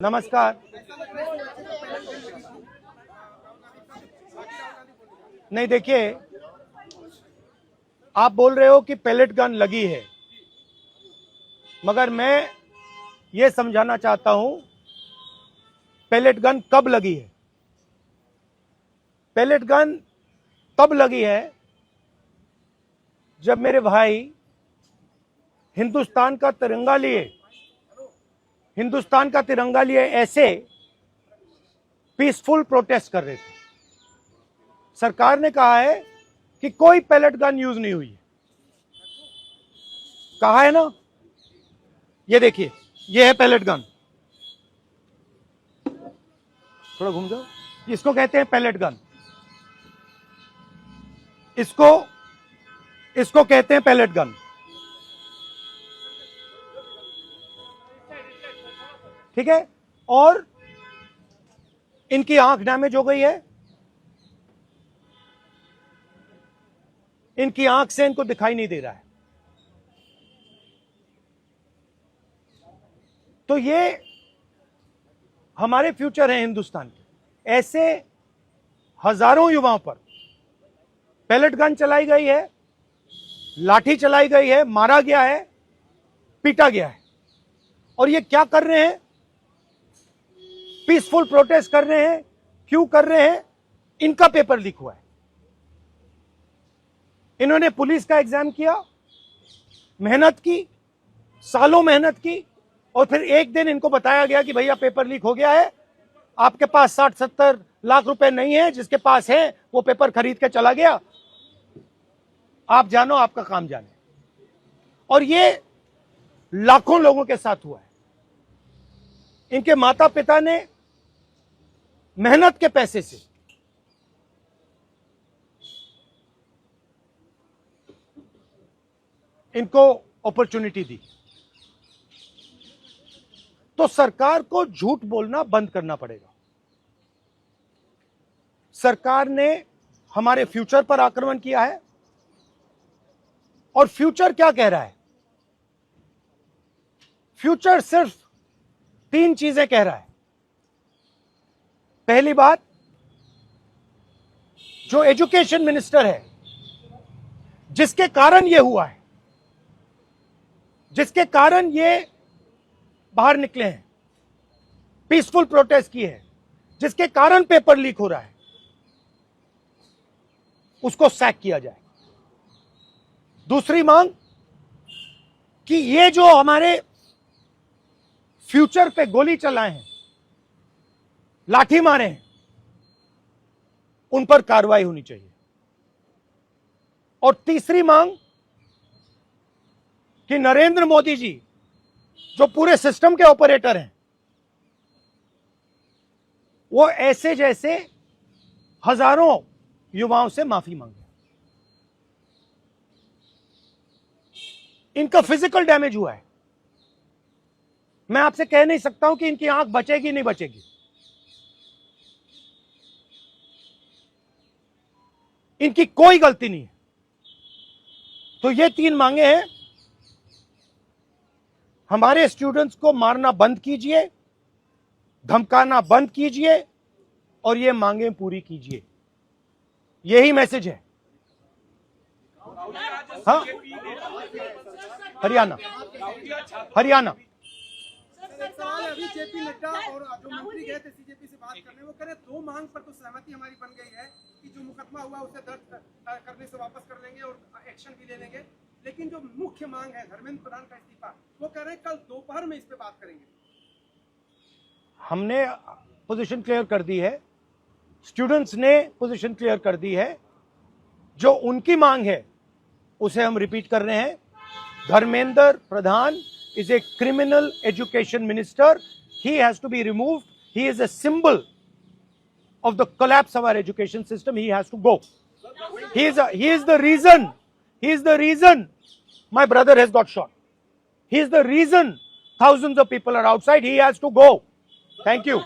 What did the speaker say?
नमस्कार। नहीं, देखिए, आप बोल रहे हो कि पैलेट गन लगी है, मगर मैं ये समझाना चाहता हूं पैलेट गन कब लगी है। पैलेट गन तब लगी है जब मेरे भाई हिंदुस्तान का तिरंगा लिए ऐसे पीसफुल प्रोटेस्ट कर रहे थे। सरकार ने कहा है कि कोई पैलेट गन यूज नहीं हुई है। कहा है ना, ये देखिए, ये है पैलेट गन। थोड़ा घूम जाओ। इसको कहते हैं पैलेट गन। इसको कहते हैं पैलेट गन। ठीक है। और इनकी आंख डैमेज हो गई है। इनकी आंख से इनको दिखाई नहीं दे रहा है। तो ये हमारे फ्यूचर हैं हिंदुस्तान के। ऐसे हजारों युवाओं पर पैलेट गन चलाई गई है, लाठी चलाई गई है, मारा गया है, पीटा गया है। और ये क्या कर रहे हैं? पीसफुल प्रोटेस्ट कर रहे हैं। क्यों कर रहे हैं? इनका पेपर लीक हुआ है। इन्होंने पुलिस का एग्जाम किया, मेहनत की, सालों मेहनत की, और फिर एक दिन इनको बताया गया कि भैया पेपर लीक हो गया है, आपके पास 60-70 लाख रुपए नहीं है, जिसके पास है वो पेपर खरीद के चला गया, आप जानो, आपका काम जाने। और ये लाखों लोगों के साथ हुआ है। इनके माता पिता ने मेहनत के पैसे से इनको अपॉर्चुनिटी दी। तो सरकार को झूठ बोलना बंद करना पड़ेगा। सरकार ने हमारे फ्यूचर पर आक्रमण किया है। और फ्यूचर क्या कह रहा है? फ्यूचर सिर्फ 3 चीजें कह रहा है। पहली बात, जो एजुकेशन मिनिस्टर है, जिसके कारण यह हुआ है, जिसके कारण ये बाहर निकले हैं, पीसफुल प्रोटेस्ट की है, जिसके कारण पेपर लीक हो रहा है, उसको सैक किया जाए। दूसरी मांग कि ये जो हमारे फ्यूचर पे गोली चलाए हैं, लाठी मारे हैं, उन पर कार्रवाई होनी चाहिए। और तीसरी मांग कि नरेंद्र मोदी जी, जो पूरे सिस्टम के ऑपरेटर हैं, वो ऐसे जैसे हजारों युवाओं से माफी मांगे। इनका फिजिकल डैमेज हुआ है। मैं आपसे कह नहीं सकता हूं कि इनकी आंख बचेगी नहीं बचेगी। इनकी कोई गलती नहीं है। तो ये 3 मांगे हैं। हमारे स्टूडेंट्स को मारना बंद कीजिए, धमकाना बंद कीजिए, और ये मांगे पूरी कीजिए। यही मैसेज है। हाँ, हरियाणा सवाल अभी जेपी नड्डा और जो मंत्री गए थे सीजेपी से बात करने, वो कह रहे 2 मांग पर तो सहमति हमारी बन गई है कि जो मुकदमा हुआ उसे दर्ज करने से वापस कर लेंगे और एक्शन भी ले लेंगे। लेकिन जो मुख्य मांग है धर्मेंद्र प्रधान का इस्तीफा, वो कह रहे हैं कल दोपहर में इस पे बात करेंगे। हमने पोजीशन क्लियर कर दी है, स्टूडेंट्स ने पोजीशन क्लियर कर दी है। जो उनकी मांग है उसे हम रिपीट कर रहे हैं। Dharmendra Pradhan is a criminal education minister. He has to be removed. He is a symbol of the collapse of our education system. He has to go. He is the reason my brother has got shot. He is the reason thousands of people are outside. He has to go. Thank you.